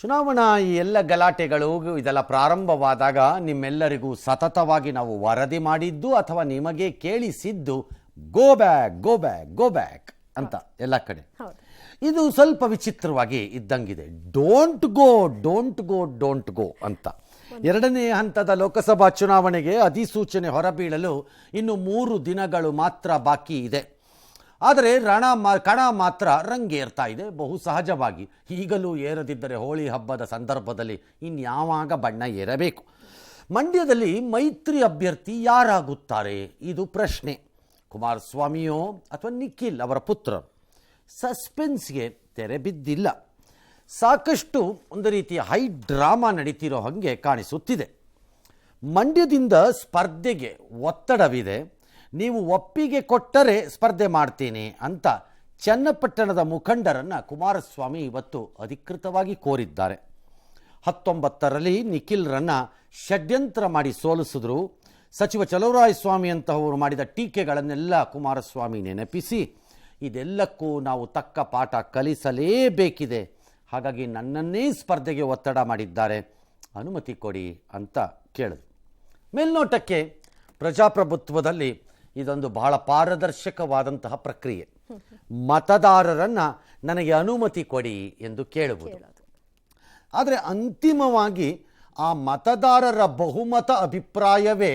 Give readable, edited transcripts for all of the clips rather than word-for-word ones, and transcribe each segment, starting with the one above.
ಚುನಾವಣಾ ಈ ಎಲ್ಲ ಗಲಾಟೆಗಳು ಇದೆಲ್ಲ ಪ್ರಾರಂಭವಾದಾಗ ನಿಮ್ಮೆಲ್ಲರಿಗೂ ಸತತವಾಗಿ ನಾವು ವರದಿ ಮಾಡಿದ್ದು ಅಥವಾ ನಿಮಗೆ ಕೇಳಿಸಿದ್ದು go back go back go back ಅಂತ ಎಲ್ಲ ಕಡೆ. ಇದು ಸ್ವಲ್ಪ ವಿಚಿತ್ರವಾಗಿ ಇದ್ದಂಗಿದೆ. Don't go don't go don't go ಅಂತ. ಎರಡನೇ ಹಂತದ ಲೋಕಸಭಾ ಚುನಾವಣೆಗೆ ಅಧಿಸೂಚನೆ ಹೊರಬೀಳಲು ಇನ್ನು 3 ದಿನಗಳು ಮಾತ್ರ ಬಾಕಿ ಇದೆ. ಆದರೆ ಕಣ ಮಾತ್ರ ರಂಗೇರ್ತಾ ಇದೆ. ಬಹು ಸಹಜವಾಗಿ ಈಗಲೂ ಏರದಿದ್ದರೆ ಹೋಳಿ ಹಬ್ಬದ ಸಂದರ್ಭದಲ್ಲಿ ಇನ್ಯಾವಾಗ ಬಣ್ಣ ಏರಬೇಕು. ಮಂಡ್ಯದಲ್ಲಿ ಮೈತ್ರಿ ಅಭ್ಯರ್ಥಿ ಯಾರಾಗುತ್ತಾರೆ ಇದು ಪ್ರಶ್ನೆ. ಕುಮಾರಸ್ವಾಮಿಯೋ ಅಥವಾ ನಿಖಿಲ್ ಅವರ ಪುತ್ರರು? ಸಸ್ಪೆನ್ಸ್ಗೆ ತೆರೆ ಬಿದ್ದಿಲ್ಲ. ಸಾಕಷ್ಟು ಒಂದು ರೀತಿಯ ಹೈ ಡ್ರಾಮಾ ನಡೀತಿರೋ ಹಾಗೆ ಕಾಣಿಸುತ್ತಿದೆ. ಮಂಡ್ಯದಿಂದ ಸ್ಪರ್ಧೆಗೆ ಒತ್ತಡವಿದೆ. ನೀವು ಒಪ್ಪಿಗೆ ಕೊಟ್ಟರೆ ಸ್ಪರ್ಧೆ ಮಾಡ್ತೀನಿ ಅಂತ ಚನ್ನಪಟ್ಟಣದ ಮುಖಂಡರನ್ನು ಕುಮಾರಸ್ವಾಮಿ ಇವತ್ತು ಅಧಿಕೃತವಾಗಿ ಕೋರಿದ್ದಾರೆ. 19ರಲ್ಲಿ ನಿಖಿಲ್ರನ್ನು ಷಡ್ಯಂತ್ರ ಮಾಡಿ ಸೋಲಿಸಿದ್ರು. ಸಚಿವ ಚಲುವರಾಯಸ್ವಾಮಿ ಅಂತವರು ಮಾಡಿದ ಟೀಕೆಗಳನ್ನೆಲ್ಲ ಕುಮಾರಸ್ವಾಮಿ ನೆನಪಿಸಿ ಇದೆಲ್ಲಕ್ಕೂ ನಾವು ತಕ್ಕ ಪಾಠ ಕಲಿಸಲೇಬೇಕಿದೆ, ಹಾಗಾಗಿ ನನ್ನನ್ನೇ ಸ್ಪರ್ಧೆಗೆ ಒತ್ತಡ ಮಾಡಿದ್ದಾರೆ, ಅನುಮತಿ ಕೊಡಿ ಅಂತ ಕೇಳಿದ್ರು. ಮೇಲ್ನೋಟಕ್ಕೆ ಪ್ರಜಾಪ್ರಭುತ್ವದಲ್ಲಿ ಇದೊಂದು ಬಹಳ ಪಾರದರ್ಶಕವಾದಂತಹ ಪ್ರಕ್ರಿಯೆ. ಮತದಾರರನ್ನು ನನಗೆ ಅನುಮತಿ ಕೊಡಿ ಎಂದು ಕೇಳಬಹುದು. ಆದರೆ ಅಂತಿಮವಾಗಿ ಆ ಮತದಾರರ ಬಹುಮತ ಅಭಿಪ್ರಾಯವೇ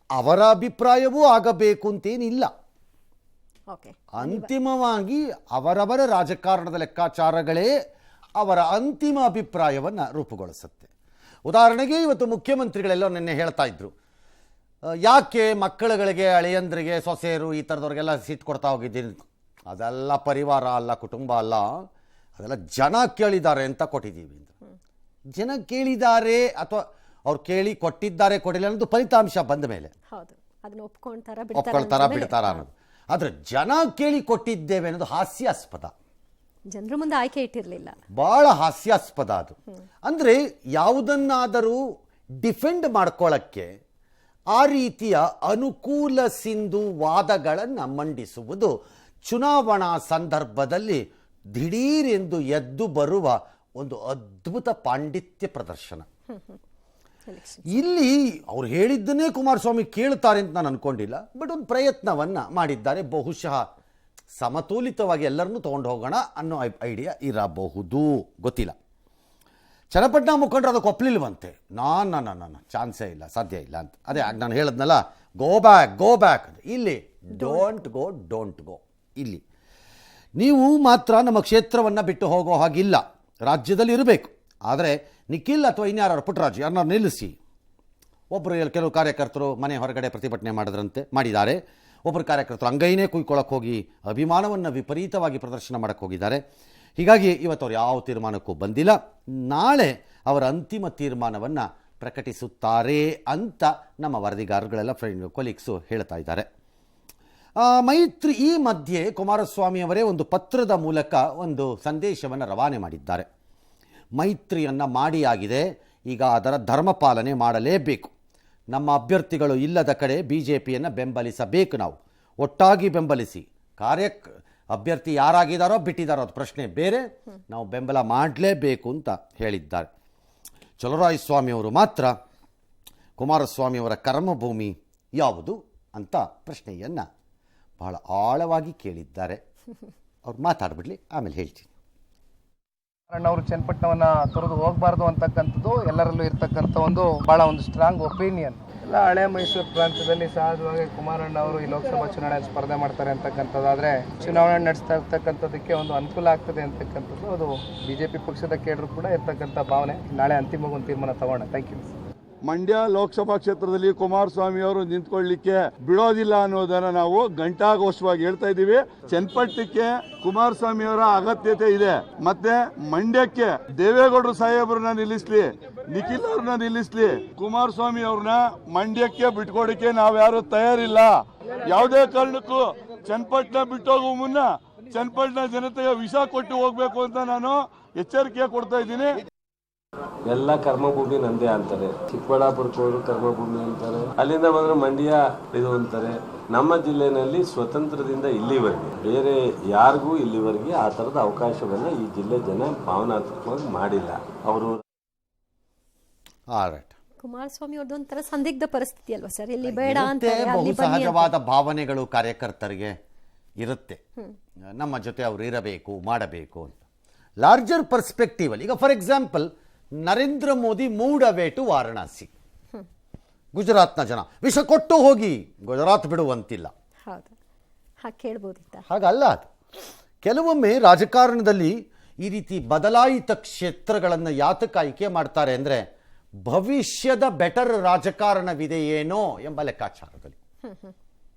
ಅವರ ಅಭಿಪ್ರಾಯವೂ ಆಗಬೇಕು ಅಂತೇನಿಲ್ಲ. ಅಂತಿಮವಾಗಿ ಅವರವರ ರಾಜಕಾರಣದ ಲೆಕ್ಕಾಚಾರಗಳೇ ಅವರ ಅಂತಿಮ ಅಭಿಪ್ರಾಯವನ್ನು ರೂಪುಗೊಳಿಸುತ್ತೆ. ಉದಾಹರಣೆಗೆ ಇವತ್ತು ಮುಖ್ಯಮಂತ್ರಿಗಳೆಲ್ಲ ನಿನ್ನೆ ಹೇಳ್ತಾ ಇದ್ರು, ಯಾಕೆ ಮಕ್ಕಳುಗಳಿಗೆ, ಅಳಿಯಂದ್ರಿಗೆ, ಸೊಸೆಯರು ಈ ಥರದವ್ರಿಗೆಲ್ಲ ಸೀಟ್ ಕೊಡ್ತಾ ಹೋಗಿದ್ದೀನಿ. ಅದೆಲ್ಲ ಪರಿವಾರ ಅಲ್ಲ, ಕುಟುಂಬ ಅಲ್ಲ, ಅದೆಲ್ಲ ಜನ ಕೇಳಿದ್ದಾರೆ ಅಂತ ಕೊಟ್ಟಿದ್ದೀವಿ. ಜನ ಕೇಳಿದ್ದಾರೆ ಅಥವಾ ಅವ್ರು ಕೇಳಿ ಕೊಟ್ಟಿದ್ದಾರೆ ಕೊಟ್ಟಿಲ್ಲ ಅನ್ನೋದು ಫಲಿತಾಂಶ ಬಂದ ಮೇಲೆ ಒಪ್ಕೊಳ್ತಾರ ಬಿಡ್ತಾರ ಅನ್ನೋದು. ಆದರೆ ಜನ ಕೇಳಿ ಕೊಟ್ಟಿದ್ದೇವೆ ಅನ್ನೋದು ಹಾಸ್ಯಾಸ್ಪದ. ಜನರ ಮುಂದೆ ಆಯ್ಕೆ ಇಟ್ಟಿರಲಿಲ್ಲ, ಬಹಳ ಹಾಸ್ಯಾಸ್ಪದ ಅದು. ಅಂದರೆ ಯಾವುದನ್ನಾದರೂ ಡಿಫೆಂಡ್ ಮಾಡ್ಕೊಳ್ಳೋಕ್ಕೆ ಆ ರೀತಿಯ ಅನುಕೂಲ ಸಿಂಧು ವಾದಗಳನ್ನು ಮಂಡಿಸುವುದು ಚುನಾವಣಾ ಸಂದರ್ಭದಲ್ಲಿ ದಿಢೀರೆಂದು ಎದ್ದು ಬರುವ ಒಂದು ಅದ್ಭುತ ಪಾಂಡಿತ್ಯ ಪ್ರದರ್ಶನ. ಇಲ್ಲಿ ಅವ್ರು ಹೇಳಿದ್ದನ್ನೇ ಕುಮಾರಸ್ವಾಮಿ ಕೇಳ್ತಾರೆ ಅಂತ ನಾನು ಅನ್ಕೊಂಡಿಲ್ಲ. ಬಟ್ ಒಂದು ಪ್ರಯತ್ನವನ್ನು ಮಾಡಿದ್ದಾರೆ. ಬಹುಶಃ ಸಮತೋಲಿತವಾಗಿ ಎಲ್ಲರನ್ನೂ ತೊಗೊಂಡು ಹೋಗೋಣ ಅನ್ನೋ ಐಡಿಯಾ ಇರಬಹುದು, ಗೊತ್ತಿಲ್ಲ. ಚನ್ನಪಟ್ಟಣ ಮುಖಂಡರು ಅದಕ್ಕೆ ಒಪ್ಪಲಿಲ್ವಂತೆ. ನಾನು ಚಾನ್ಸೇ ಇಲ್ಲ, ಸಾಧ್ಯ ಇಲ್ಲ ಅಂತ. ಅದೇ ನಾನು ಹೇಳಿದ್ನಲ್ಲ, ಗೋ ಬ್ಯಾಕ್ ಗೋ ಬ್ಯಾಕ್. ಇಲ್ಲಿ ಡೋಂಟ್ ಗೋ ಡೋಂಟ್ ಗೋ. ಇಲ್ಲಿ ನೀವು ಮಾತ್ರ ನಮ್ಮ ಕ್ಷೇತ್ರವನ್ನು ಬಿಟ್ಟು ಹೋಗೋ ಹಾಗಿಲ್ಲ, ರಾಜ್ಯದಲ್ಲಿ ಇರಬೇಕು. ಆದರೆ ನಿಖಿಲ್ ಅಥವಾ ಇನ್ಯಾರು ಪುಟ್ಟರಾಜು ಯಾರನ್ನ ನಿಲ್ಲಿಸಿ. ಒಬ್ಬರು ಕೆಲವು ಕಾರ್ಯಕರ್ತರು ಮನೆ ಹೊರಗಡೆ ಪ್ರತಿಭಟನೆ ಮಾಡಿದ್ದಾರೆ. ಒಬ್ಬರು ಕಾರ್ಯಕರ್ತರು ಅಂಗೈನೇ ಕುಯ್ಕೊಳ್ಳೋಕೆ ಹೋಗಿ ಅಭಿಮಾನವನ್ನು ವಿಪರೀತವಾಗಿ ಪ್ರದರ್ಶನ ಮಾಡೋಕ್ಕೆ ಹೋಗಿದ್ದಾರೆ. ಹೀಗಾಗಿ ಇವತ್ತು ಅವ್ರು ಯಾವ ತೀರ್ಮಾನಕ್ಕೂ ಬಂದಿಲ್ಲ. ನಾಳೆ ಅವರ ಅಂತಿಮ ತೀರ್ಮಾನವನ್ನು ಪ್ರಕಟಿಸುತ್ತಾರೆ ಅಂತ ನಮ್ಮ ವರದಿಗಾರಗಳೆಲ್ಲ ಕೊಲೀಗ್ಸು ಹೇಳ್ತಾ ಇದ್ದಾರೆ. ಮೈತ್ರಿ ಈ ಮಧ್ಯೆ ಕುಮಾರಸ್ವಾಮಿಯವರೇ ಒಂದು ಪತ್ರದ ಮೂಲಕ ಒಂದು ಸಂದೇಶವನ್ನು ರವಾನೆ ಮಾಡಿದ್ದಾರೆ. ಮೈತ್ರಿಯನ್ನು ಮಾಡಿಯಾಗಿದೆ, ಈಗ ಅದರ ಧರ್ಮ ಪಾಲನೆ ಮಾಡಲೇಬೇಕು. ನಮ್ಮ ಅಭ್ಯರ್ಥಿಗಳು ಇಲ್ಲದ ಕಡೆ BJPಯನ್ನು ಬೆಂಬಲಿಸಬೇಕು. ನಾವು ಒಟ್ಟಾಗಿ ಬೆಂಬಲಿಸಿ. ಅಭ್ಯರ್ಥಿ ಯಾರಾಗಿದ್ದಾರೋ ಬಿಟ್ಟಿದ್ದಾರೋ ಅದು ಪ್ರಶ್ನೆ ಬೇರೆ, ನಾವು ಬೆಂಬಲ ಮಾಡಲೇಬೇಕು ಅಂತ ಹೇಳಿದ್ದಾರೆ. ಚಲುವರಾಯಸ್ವಾಮಿಯವರು ಮಾತ್ರ ಕುಮಾರಸ್ವಾಮಿಯವರ ಕರ್ಮಭೂಮಿ ಯಾವುದು ಅಂತ ಪ್ರಶ್ನೆಯನ್ನು ಬಹಳ ಆಳವಾಗಿ ಕೇಳಿದ್ದಾರೆ. ಅವ್ರು ಮಾತಾಡ್ಬಿಡ್ಲಿ, ಆಮೇಲೆ ಹೇಳ್ತೀನಿ. ಅವರು ಚನ್ನಪಟ್ಟಣವನ್ನ ತೊರೆದು ಹೋಗಬಾರ್ದು ಅಂತಕ್ಕಂಥದ್ದು ಎಲ್ಲರಲ್ಲೂ ಇರ್ತಕ್ಕಂಥ ಒಂದು ಬಹಳ ಒಂದು ಸ್ಟ್ರಾಂಗ್ ಒಪಿನಿಯನ್. ಎಲ್ಲ ಹಳೆ ಮೈಸೂರು ಪ್ರಾಂತ್ಯದಲ್ಲಿ ಸಹಜವಾಗಿ ಕುಮಾರಣ್ಣ ಅವರು ಈ ಲೋಕಸಭಾ ಚುನಾವಣೆ ಸ್ಪರ್ಧೆ ಮಾಡ್ತಾರೆ ಅಂತಕ್ಕಂಥದ್ದಾದ್ರೆ ಚುನಾವಣೆ ನಡೆಸ್ತಾ ಇರ್ತಕ್ಕಂಥದ್ದಕ್ಕೆ ಒಂದು ಅನುಕೂಲ ಆಗ್ತದೆ ಅಂತಕ್ಕಂಥದ್ದು ಅದು BJP ಪಕ್ಷದ ಕೇಳರು ಕೂಡ ಇರ್ತಕ್ಕಂಥ ಭಾವನೆ. ನಾಳೆ ಅಂತಿಮ ಒಂದು ತೀರ್ಮಾನ ತಗೋಣ. Thank you. ಮಂಡ್ಯ ಲೋಕಸಭಾ ಕ್ಷೇತ್ರದಲ್ಲಿ ಕುಮಾರಸ್ವಾಮಿ ಅವರು ನಿಂತ್ಕೊಳ್ಳಿಕ್ಕೆ ಬಿಡೋದಿಲ್ಲ ಅನ್ನೋದನ್ನ ನಾವು ಘಂಟಾಘೋಷವಾಗಿ ಹೇಳ್ತಾ ಇದ್ದೀವಿ. ಚನ್ನಪಟ್ಟಣಕ್ಕೆ ಕುಮಾರಸ್ವಾಮಿ ಅವರ ಅಗತ್ಯತೆ ಇದೆ. ಮತ್ತೆ ಮಂಡ್ಯಕ್ಕೆ ದೇವೇಗೌಡರು ಸಾಹೇಬ್ರನ್ನ ನಿಲ್ಲಿಸ್ಲಿ, ನಿಖಿಲ್ ಅವ್ರನ್ನ ನಿಲ್ಲಿಸ್ಲಿ, ಕುಮಾರಸ್ವಾಮಿ ಅವ್ರನ್ನ ಮಂಡ್ಯಕ್ಕೆ ಬಿಟ್ಕೊಡಕ್ಕೆ ನಾವ್ಯಾರು ತಯಾರಿಲ್ಲ. ಯಾವುದೇ ಕಾರಣಕ್ಕೂ ಚನ್ನಪಟ್ಟಣ ಬಿಟ್ಟೋಗುವ ಮುನ್ನ ಚನ್ನಪಟ್ಟಣ ಜನತೆಗೆ ವಿಷ ಕೊಟ್ಟು ಹೋಗ್ಬೇಕು ಅಂತ ನಾನು ಎಚ್ಚರಿಕೆ ಕೊಡ್ತಾ ಇದ್ದೀನಿ. ಎಲ್ಲ ಕರ್ಮಭೂಮಿ ನಂದೇ ಅಂತಾರೆ. ಚಿಕ್ಕಬಳ್ಳಾಪುರಕ್ಕೆ ಹೋದ್ರು ಕರ್ಮಭೂಮಿ ಅಂತಾರೆ, ಅಲ್ಲಿಂದ ಬಂದ್ರೆ ಮಂಡ್ಯ ಇದು ಅಂತಾರೆ. ನಮ್ಮ ಜಿಲ್ಲೆನಲ್ಲಿ ಸ್ವತಂತ್ರದಿಂದ ಇಲ್ಲಿವರೆಗೆ ಬೇರೆ ಯಾರಿಗೂ ಇಲ್ಲಿವರೆಗೆ ಆ ಥರದ ಅವಕಾಶವನ್ನು ಈ ಜಿಲ್ಲೆ ಜನ ಭಾವನಾತ್ಮಕವಾಗಿ ಮಾಡಿಲ್ಲ. ಅವರು ರೈಟ್. ಕುಮಾರಸ್ವಾಮಿ ಅವ್ರದ್ದು ಒಂಥರ ಸಂದಿಗ್ಧ ಪರಿಸ್ಥಿತಿ ಅಲ್ವಾ ಸರ್, ಇಲ್ಲಿ ಬೇಡ ಅಂತ ಬಹು ಸಹಜವಾದ ಭಾವನೆಗಳು ಕಾರ್ಯಕರ್ತರಿಗೆ ಇರುತ್ತೆ, ನಮ್ಮ ಜೊತೆ ಅವರು ಇರಬೇಕು ಮಾಡಬೇಕು ಅಂತ. ಲಾರ್ಜರ್ ಪರ್ಸ್ಪೆಕ್ಟಿವ್ ಅಲ್ಲಿ ಈಗ for example Narendra Modi moved away to Varanasi. ಗುಜರಾತ್ನ ಜನ ವಿಷ ಕೊಟ್ಟು ಹೋಗಿ ಗುಜರಾತ್ ಬಿಡುವಂತಿಲ್ಲ. ಹೌದು, ಹಾಗೆ ಕೇಳ್ಬೋದಿತ್ತ. ಹಾಗಲ್ಲ ಅದು. ಕೆಲವೊಮ್ಮೆ ರಾಜಕಾರಣದಲ್ಲಿ ಈ ರೀತಿ ಬದಲಾಯಿತ ಕ್ಷೇತ್ರಗಳನ್ನು ಯಾತಕ ಆಯ್ಕೆ ಮಾಡ್ತಾರೆ ಅಂದರೆ ಭವಿಷ್ಯದ ಬೆಟರ್ ರಾಜಕಾರಣವಿದೆಯೇನೋ ಎಂಬ ಲೆಕ್ಕಾಚಾರದಲ್ಲಿ.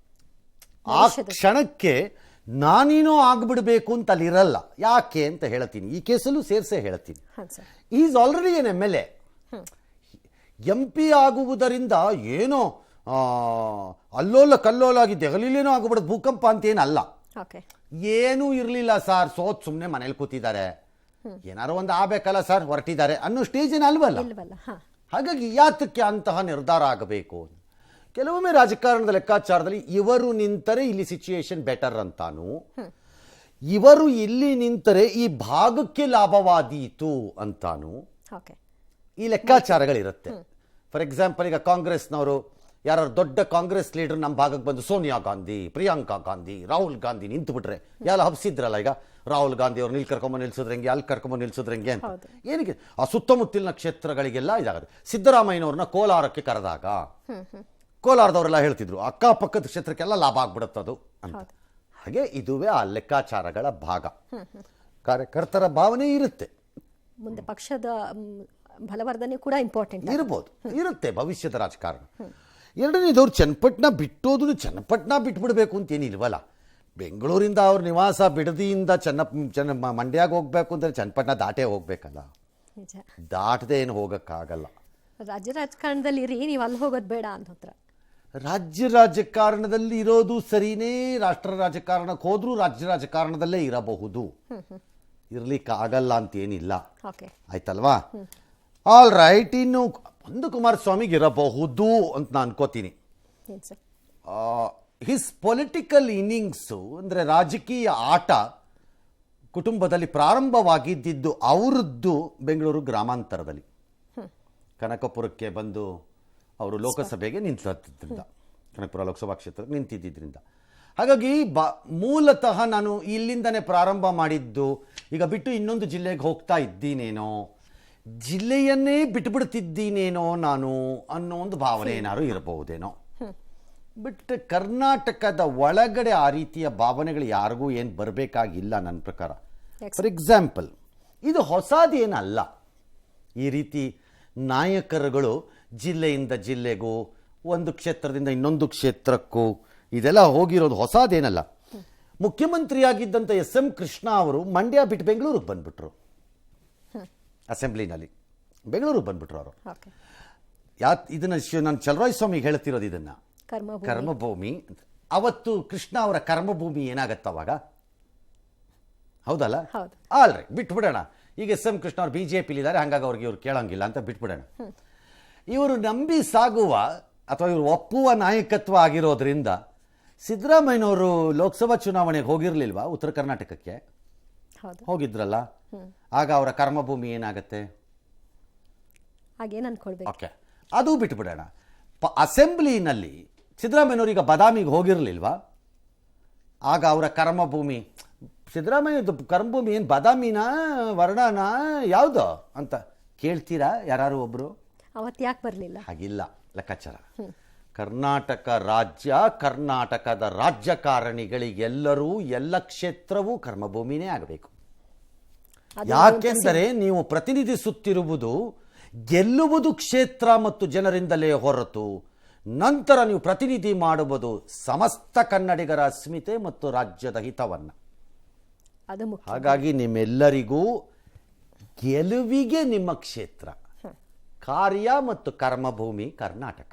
ಆ ಕ್ಷಣಕ್ಕೆ ನಾನೇನೋ ಆಗ್ಬಿಡ್ಬೇಕು ಅಂತ ಅಲ್ಲಿರಲ್ಲ. ಯಾಕೆ ಅಂತ ಹೇಳ್ತೀನಿ, ಈ ಕೇಸಲ್ಲೂ ಸೇರಿಸೇ ಹೇಳ್ತೀನಿ. Is already N MLA. MP ಆಗುವುದರಿಂದ ಏನೋ ಅಲ್ಲೋಲ ಕಲ್ಲೋಲಾಗಿ ದೆಹಲಿಲೇನೋ ಆಗ್ಬಿಡೋದು, ಭೂಕಂಪ ಅಂತೇನಲ್ಲ. ಏನೂ ಇರಲಿಲ್ಲ ಸರ್, ಸೋತ್ ಸುಮ್ಮನೆ ಮನೇಲಿ ಕೂತಿದ್ದಾರೆ, ಏನಾರು ಒಂದು ಆಗಬೇಕಲ್ಲ ಸರ್ ಹೊರಟಿದ್ದಾರೆ ಅನ್ನೋ ಸ್ಟೇಜ್ ಏನು ಅಲ್ವಲ್ಲ. ಹಾಗಾಗಿ ಯಾತಕ್ಕೆ ಅಂತಹ ನಿರ್ಧಾರ ಆಗಬೇಕು? ಕೆಲವೊಮ್ಮೆ ರಾಜಕಾರಣದ ಲೆಕ್ಕಾಚಾರದಲ್ಲಿ ಇವರು ನಿಂತರೆ ಇಲ್ಲಿ ಸಿಚುಯೇಷನ್ ಬೆಟರ್ ಅಂತಾನು, ಇವರು ಇಲ್ಲಿ ನಿಂತರೆ ಈ ಭಾಗಕ್ಕೆ ಲಾಭವಾದೀತು ಅಂತಾನು ಈ ಲೆಕ್ಕಾಚಾರಗಳಿರುತ್ತೆ. ಫಾರ್ ಎಕ್ಸಾಂಪಲ್ ಈಗ ಕಾಂಗ್ರೆಸ್ನವರು ಯಾರು ದೊಡ್ಡ ಕಾಂಗ್ರೆಸ್ ಲೀಡರ್ ನಮ್ಮ ಭಾಗಕ್ಕೆ ಬಂದು ಸೋನಿಯಾ ಗಾಂಧಿ, ಪ್ರಿಯಾಂಕಾ ಗಾಂಧಿ, ರಾಹುಲ್ ಗಾಂಧಿ ನಿಂತು ಬಿಟ್ರೆ ಎಲ್ಲ ಹಬ್ಸಿದ್ರಲ್ಲ. ಈಗ ರಾಹುಲ್ ಗಾಂಧಿ ಅವ್ರು ಇಲ್ಲಿ ಕರ್ಕೊಂಬಂದು ನಿಲ್ಸಿದ್ರಂಗೆ, ಅಲ್ಲಿ ಕರ್ಕೊಂಬಂದು ನಿಲ್ಸಿದ್ರಂಗೆ ಅಂತ ಏನಕ್ಕೆ ಆ ಸುತ್ತಮುತ್ತಲಿನ ಕ್ಷೇತ್ರಗಳಿಗೆಲ್ಲ ಇದಾಗುತ್ತೆ. ಸಿದ್ದರಾಮಯ್ಯನವ್ರನ್ನ ಕೋಲಾರಕ್ಕೆ ಕರೆದಾಗ ಕೋಲಾರದವರೆಲ್ಲ ಹೇಳ್ತಿದ್ರು ಅಕ್ಕಪಕ್ಕದ ಕ್ಷೇತ್ರಕ್ಕೆಲ್ಲ ಲಾಭ ಆಗ್ಬಿಡುತ್ತದು ಅಂತ. ಹಾಗೆ ಇದುವೇ ಆ ಲೆಕ್ಕಾಚಾರಗಳ ಭಾಗ. ಕಾರ್ಯಕರ್ತರ ಭಾವನೆ ಇರುತ್ತೆ, ಮುಂದೆ ಪಕ್ಷದ ಬಲವರ್ಧನೆ ಕೂಡ ಇಂಪಾರ್ಟೆಂಟ್ ಇರ್ಬೋದು, ಇರುತ್ತೆ ಭವಿಷ್ಯದ ರಾಜಕಾರಣ. ಎರಡನೇದವ್ರು ಚನ್ನಪಟ್ಟಣ ಬಿಟ್ಟೋದು ಚನ್ನಪಟ್ಟಣ ಬಿಟ್ಬಿಡ್ಬೇಕು ಅಂತೇನಿಲ್ವಲ್ಲ. ಬೆಂಗಳೂರಿಂದ ಅವ್ರ ನಿವಾಸ ಬಿಡದಿಯಿಂದ ಮಂಡ್ಯಾಗ ಹೋಗ್ಬೇಕು ಅಂದರೆ ಚನ್ನಪಟ್ಟಣ ದಾಟೇ ಹೋಗ್ಬೇಕಲ್ಲ, ದಾಟದೆ ಏನು ಹೋಗಕ್ಕಾಗಲ್ಲ. ರಾಜ್ಯ ರಾಜಕಾರಣದಲ್ಲಿ ಇರಿ, ನೀವು ಅಲ್ಲಿ ಹೋಗೋದು ಬೇಡ ಅಂತ. ರಾಜ್ಯ ರಾಜಕಾರಣದಲ್ಲಿ ಇರೋದು ಸರಿನೇ, ರಾಷ್ಟ್ರ ರಾಜಕಾರಣಕ್ಕೆ ಹೋದ್ರೂ ರಾಜ್ಯ ರಾಜಕಾರಣದಲ್ಲೇ ಇರಬಹುದು, ಇರ್ಲಿಕ್ಕಾಗಲ್ಲ ಅಂತೇನಿಲ್ಲ. ಆಯ್ತಲ್ವಾ? All right. ಇನ್ನು ಒಂದು ಕುಮಾರಸ್ವಾಮಿಗೆ ಇರಬಹುದು ಅಂತ ನಾನು ಅನ್ಕೋತೀನಿ. ಹಿಸ್ ಪೊಲಿಟಿಕಲ್ ಇನ್ನಿಂಗ್ಸು ಅಂದರೆ ರಾಜಕೀಯ ಆಟ ಕುಟುಂಬದಲ್ಲಿ ಪ್ರಾರಂಭವಾಗಿದ್ದು ಅವರದ್ದು ಬೆಂಗಳೂರು ಗ್ರಾಮಾಂತರದಲ್ಲಿ. ಕನಕಪುರಕ್ಕೆ ಬಂದು ಅವರು ಲೋಕಸಭೆಗೆ ನಿಂತಿದ್ದರಿಂದ, ಕನಕಪುರ ಲೋಕಸಭಾ ಕ್ಷೇತ್ರಕ್ಕೆ ನಿಂತಿದ್ದರಿಂದ. ಹಾಗಾಗಿ ಮೂಲತಃ ನಾನು ಇಲ್ಲಿಂದನೇ ಪ್ರಾರಂಭ ಮಾಡಿದ್ದು, ಈಗ ಬಿಟ್ಟು ಇನ್ನೊಂದು ಜಿಲ್ಲೆಗೆ ಹೋಗ್ತಾ ಇದ್ದೀನೇನೋ, ಜಿಲ್ಲೆಯನ್ನೇ ಬಿಟ್ಟುಬಿಡ್ತಿದ್ದೀನೇನೋ ನಾನು ಅನ್ನೋ ಒಂದು ಭಾವನೆ ಏನಾದ್ರು ಇರಬಹುದೇನೋ. ಬಟ್ ಕರ್ನಾಟಕದ ಒಳಗಡೆ ಆ ರೀತಿಯ ಭಾವನೆಗಳು ಯಾರಿಗೂ ಏನು ಬರಬೇಕಾಗಿಲ್ಲ ನನ್ನ ಪ್ರಕಾರ. ಫಾರ್ ಎಕ್ಸಾಂಪಲ್ ಇದು ಹೊಸದೇನಲ್ಲ. ಈ ರೀತಿ ನಾಯಕರುಗಳು ಜಿಲ್ಲೆಯಿಂದ ಜಿಲ್ಲೆಗೂ ಒಂದು ಕ್ಷೇತ್ರದಿಂದ ಇನ್ನೊಂದು ಕ್ಷೇತ್ರಕ್ಕೂ ಇದೆಲ್ಲ ಹೋಗಿರೋದು ಹೊಸದೇನಲ್ಲ. ಮುಖ್ಯಮಂತ್ರಿಯಾಗಿದ್ದಂಥ SM ಕೃಷ್ಣ ಅವರು ಮಂಡ್ಯ ಬಿಟ್ಟು ಬೆಂಗಳೂರಿಗೆ ಬಂದ್ಬಿಟ್ರು, ಅಸೆಂಬ್ಲಿನಲ್ಲಿ ಬೆಂಗಳೂರಿಗೆ ಬಂದ್ಬಿಟ್ರು ಅವರು. ಇದನ್ನ ನಾನು ಚಲರಾಯಸ್ವಾಮಿಗೆ ಹೇಳ್ತಿರೋದು, ಇದನ್ನ ಕರ್ಮಭೂಮಿ ಅಂತ. ಅವತ್ತು ಕೃಷ್ಣ ಅವರ ಕರ್ಮಭೂಮಿ ಏನಾಗತ್ತವಾಗ, ಹೌದಲ್ಲ? ಆಲ್ ರೈಟ್, ಬಿಟ್ಬಿಡೋಣ. ಈಗ SM ಕೃಷ್ಣ ಅವರು BJPಲಿದ್ದಾರೆ, ಹಾಗಾಗಿ ಅವ್ರಿಗೆ ಇವ್ರು ಕೇಳಂಗಿಲ್ಲ ಅಂತ ಬಿಟ್ಬಿಡೋಣ. ಇವರು ನಂಬಿ ಸಾಗುವ ಅಥವಾ ಇವರು ಒಪ್ಪುವ ನಾಯಕತ್ವ ಆಗಿರೋದ್ರಿಂದ ಸಿದ್ದರಾಮಯ್ಯನವರು ಲೋಕಸಭಾ ಚುನಾವಣೆಗೆ ಹೋಗಿರ್ಲಿಲ್ವಾ ಉತ್ತರ ಕರ್ನಾಟಕಕ್ಕೆ? ಹೋಗಿದ್ರಲ್ಲ. ಆಗ ಅವರ ಕರ್ಮಭೂಮಿ ಏನಾಗತ್ತೆ? ಓಕೆ, ಅದು ಬಿಟ್ಬಿಡೋಣ. ಅಸೆಂಬ್ಲಿನಲ್ಲಿ ಸಿದ್ದರಾಮಯ್ಯನವರು ಈಗ ಬಾದಾಮಿಗೆ ಹೋಗಿರ್ಲಿಲ್ವಾ? ಆಗ ಅವರ ಕರ್ಮಭೂಮಿ, ಸಿದ್ದರಾಮಯ್ಯದು ಕರ್ಮಭೂಮಿ ಏನು ಬಾದಾಮಿನ ವರ್ಣನ ಯಾವುದು ಅಂತ ಕೇಳ್ತೀರಾ ಯಾರು ಒಬ್ರು? ಅವತ್ತು ಯಾಕೆ ಬರಲಿಲ್ಲ? ಹಾಗಿಲ್ಲ ಲೆಕ್ಕಾಚಾರ. ಕರ್ನಾಟಕ ರಾಜ್ಯ, ಕರ್ನಾಟಕದ ರಾಜಕಾರಣಿಗಳಿಗೆಲ್ಲರೂ ಎಲ್ಲ ಕ್ಷೇತ್ರವೂ ಕರ್ಮಭೂಮಿನೇ ಆಗಬೇಕು. ಯಾಕೆಂದರೆ ನೀವು ಪ್ರತಿನಿಧಿಸುತ್ತಿರುವುದು ಗೆಲ್ಲುವುದು ಕ್ಷೇತ್ರ ಮತ್ತು ಜನರಿಂದಲೇ ಹೊರತು ನಂತರ ನೀವು ಪ್ರತಿನಿಧಿ ಮಾಡುವುದು ಸಮಸ್ತ ಕನ್ನಡಿಗರ ಅಸ್ಮಿತೆ ಮತ್ತು ರಾಜ್ಯದ ಹಿತವನ್ನು. ಹಾಗಾಗಿ ನಿಮ್ಮೆಲ್ಲರಿಗೂ ಗೆಲುವಿಗೆ ನಿಮ್ಮ ಕ್ಷೇತ್ರ, ಕಾರ್ಯ ಮತ್ತು ಕರ್ಮಭೂಮಿ ಕರ್ನಾಟಕ.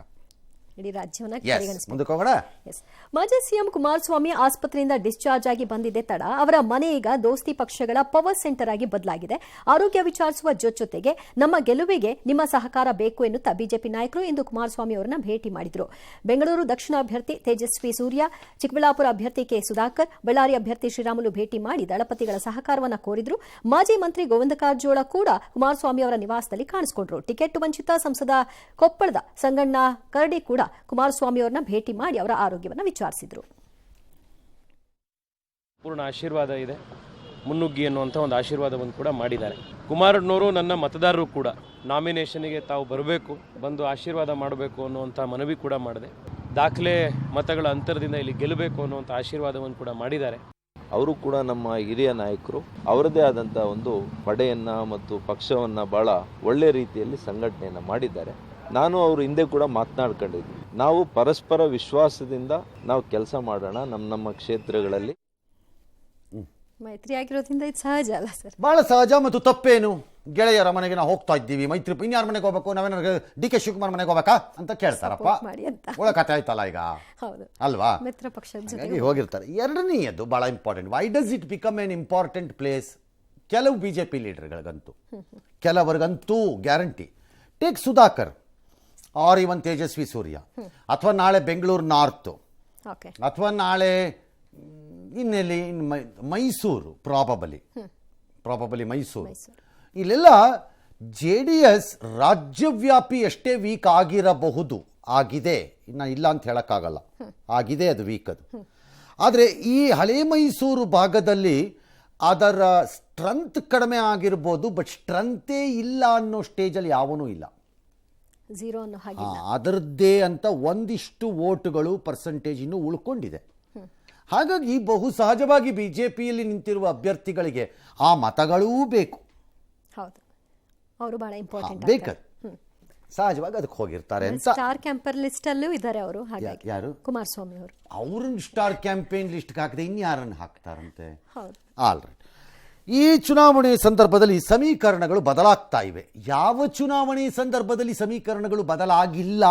ಇಡೀ ರಾಜ್ಯವನ್ನ ಎಸ್ ಪರಿಗಣಿಸಬೇಕು. ಮುಂದಕ್ಕೆ ಹೋಗೋಣ. ಎಸ್. ಮಾಜಿ ಸಿಎಂ ಕುಮಾರಸ್ವಾಮಿ ಆಸ್ಪತ್ರೆಯಿಂದ ಡಿಸ್ಚಾರ್ಜ್ ಆಗಿ ಬಂದಿದ್ದೆ ತಡ ಅವರ ಮನೆ ಈಗ ದೋಸ್ತಿ ಪಕ್ಷಗಳ ಪವರ್ ಸೆಂಟರ್ ಆಗಿ ಬದಲಾಗಿದೆ. ಆರೋಗ್ಯ ವಿಚಾರಿಸುವ ಜೊತೆಗೆ ನಮ್ಮ ಗೆಲುವಿಗೆ ನಿಮ್ಮ ಸಹಕಾರ ಬೇಕು ಎನ್ನುತ್ತಾ ಬಿಜೆಪಿ ನಾಯಕರು ಇಂದು ಕುಮಾರಸ್ವಾಮಿ ಅವರನ್ನ ಭೇಟಿ ಮಾಡಿದ್ರು. ಬೆಂಗಳೂರು ದಕ್ಷಿಣ ಅಭ್ಯರ್ಥಿ ತೇಜಸ್ವಿ ಸೂರ್ಯ, ಚಿಕ್ಕಬಳ್ಳಾಪುರ ಅಭ್ಯರ್ಥಿ ಕೆ ಸುಧಾಕರ್, ಬಳ್ಳಾರಿ ಅಭ್ಯರ್ಥಿ ಶ್ರೀರಾಮುಲು ಭೇಟಿ ಮಾಡಿ ದಳಪತಿಗಳ ಸಹಕಾರವನ್ನು ಕೋರಿದ್ರು. ಮಾಜಿ ಮಂತ್ರಿ ಗೋವಿಂದ ಕಾರಜೋಳ ಕೂಡ ಕುಮಾರಸ್ವಾಮಿ ಅವರ ನಿವಾಸದಲ್ಲಿ ಕಾಣಿಸಿಕೊಂಡ್ರು. ಟಿಕೆಟ್ ವಂಚಿತ ಸಂಸದ ಕೊಪ್ಪಳದ ಸಂಗಣ್ಣ ಕರಡಿ ಕೂಡ ಕುಮಾರಸ್ವಾಮಿ ಅವರನ್ನ ಭೇಟಿ ಮಾಡಿ ಅವರ ಆರೋಗ್ಯವನ್ನು ವಿಚಾರಿಸಿದ್ರು. ಪೂರ್ಣ ಆಶೀರ್ವಾದ ಇದೆ, ಮುನ್ನುಗ್ಗಿ ಅನ್ನುವಂಥ ಒಂದು ಆಶೀರ್ವಾದವನ್ನು ಕೂಡ ಮಾಡಿದ್ದಾರೆ. ಕುಮಾರಣ್ಣವರು ನನ್ನ ಮತದಾರರು ಕೂಡ ನಾಮಿನೇಷನ್ಗೆ ತಾವು ಬರಬೇಕು, ಬಂದು ಆಶೀರ್ವಾದ ಮಾಡಬೇಕು ಅನ್ನುವಂಥ ಮನವಿ ಕೂಡ ಮಾಡಿದೆ. ದಾಖಲೆ ಮತಗಳ ಅಂತರದಿಂದ ಇಲ್ಲಿ ಗೆಲ್ಲಬೇಕು ಅನ್ನುವಂಥ ಆಶೀರ್ವಾದವನ್ನು ಕೂಡ ಮಾಡಿದ್ದಾರೆ. ಅವರು ಕೂಡ ನಮ್ಮ ಹಿರಿಯ ನಾಯಕರು, ಅವರದೇ ಆದಂಥ ಒಂದು ಪಡೆಯನ್ನು ಮತ್ತು ಪಕ್ಷವನ್ನು ಭಾಳ ಒಳ್ಳೆ ರೀತಿಯಲ್ಲಿ ಸಂಘಟನೆಯನ್ನು ಮಾಡಿದ್ದಾರೆ. ನಾನು ಅವರು ಹಿಂದೆ ಕೂಡ ಮಾತನಾಡ್ಕೊಂಡಿದ್ವಿ, ನಾವು ಪರಸ್ಪರ ವಿಶ್ವಾಸದಿಂದ ನಾವು ಕೆಲಸ ಮಾಡೋಣ ನಮ್ಮ ಕ್ಷೇತ್ರಗಳಲ್ಲಿ. ಮೈತ್ರಿ ಆಗಿರೋದ್ರಿಂದ ಇದು ಸಹಜ ಅಲ್ಲ ಸರ್? ಬಹಳ ಸಹಜ ಮತ್ತು ತಪ್ಪೇನು. ಗೆಳೆಯರ ಮನೆಗೆ ನಾವು ಹೋಗ್ತಾ ಇದ್ದೀವಿ, ಮೈತ್ರಿ ಇನ್ಯಾರ ಮನೆಗೆ ಹೋಗ್ಬೇಕು, ನಾವೇನಾದ್ರು ಡಿ ಕೆ ಶಿವಕುಮಾರ್ ಮನೆಗೆ ಹೋಗ್ಬೇಕಾ ಅಂತ ಕೇಳ್ತಾರಪ್ಪ. ಮಾಡಿ ಅಂತ ಒಳ್ಳೆ ಕಥೆ ಆಯ್ತಲ್ಲ ಈಗ, ಹೌದು ಅಲ್ವಾ? ಮಿತ್ರ ಪಕ್ಷದ ಜೊತೆ ಹಾಗಾಗಿ ಹೋಗಿರ್ತಾರೆ. ಎರಡನೆಯದು ಬಹಳ important. Why does it become an important place? ಕೆಲವು ಬಿಜೆಪಿ ಲೀಡರ್ಗಳಿಗಂತೂ, ಕೆಲವರಿಗಂತೂ guarantee. Take Sudhakar or even Tejasvi Surya, ಅಥವಾ ನಾಳೆ ಬೆಂಗಳೂರು ನಾರ್ತ್, ಓಕೆ, ಅಥವಾ ನಾಳೆ ಇನ್ನೆಲ್ಲಿ ಮೈಸೂರು, ಪ್ರಾಬಬಲಿ ಮೈಸೂರು. ಇಲ್ಲೆಲ್ಲ JDS ರಾಜ್ಯವ್ಯಾಪಿ ಎಷ್ಟೇ ವೀಕ್ ಆಗಿರಬಹುದು, ಆಗಿದೆ, ಇನ್ನು ಇಲ್ಲ ಅಂತ ಹೇಳೋಕ್ಕಾಗಲ್ಲ, ಆಗಿದೆ, ಅದು ವೀಕ್ ಅದು. ಆದರೆ ಈ ಹಳೆ ಮೈಸೂರು ಭಾಗದಲ್ಲಿ ಅದರ ಸ್ಟ್ರೆಂತ್ ಕಡಿಮೆ ಆಗಿರ್ಬೋದು, ಬಟ್ ಸ್ಟ್ರೆಂತೇ ಇಲ್ಲ ಅನ್ನೋ ಸ್ಟೇಜಲ್ಲಿ ಯಾವನೂ ಇಲ್ಲ. ಝೀರೋ ಅನ್ನೋ ಹಾಗೆ ಅದರದ್ದೇ ಅಂತ ಒಂದಿಷ್ಟು ವೋಟುಗಳು ಪರ್ಸೆಂಟೇಜ್ ಇನ್ನೂ ಉಳ್ಕೊಂಡಿದೆ. ಹಾಗಾಗಿ ಬಹು ಸಹಜವಾಗಿ ಬಿಜೆಪಿಯಲ್ಲಿ ನಿಂತಿರುವ ಅಭ್ಯರ್ಥಿಗಳಿಗೆ ಆ ಮತಗಳೂ ಬೇಕು. ಹೌದು, ಅವರು ಬಹಳ ಇಂಪಾರ್ಟೆಂಟ್ ಬೇಕದು, ಸಹಜವಾಗಿ ಅದಕ್ಕೆ ಹೋಗಿರ್ತಾರೆ ಅಂತ. ಸ್ಟಾರ್ ಕ್ಯಾಂಪರ್ ಲಿಸ್ಟ್ ಅಲ್ಲೂ ಇದ್ದಾರೆ ಅವರು. ಹಾಗಾಗಿ ಯಾರು? ಕುಮಾರಸ್ವಾಮಿ ಅವರು. ಅವ್ರನ್ನ ಸ್ಟಾರ್ ಕ್ಯಾಂಪೇನ್ ಲಿಸ್ಟ್ಗೆ ಹಾಕದೆ ಇನ್ಯಾರನ್ನು ಹಾಕ್ತಾರಂತೆ? ಹೌದು. All right. ಈ ಚುನಾವಣೆ ಸಂದರ್ಭದಲ್ಲಿ ಸಮೀಕರಣಗಳು ಬದಲಾಗ್ತಾ ಇವೆ. ಯಾವ ಚುನಾವಣೆ ಸಂದರ್ಭದಲ್ಲಿ ಸಮೀಕರಣಗಳು ಬದಲಾಗಿಲ್ಲ?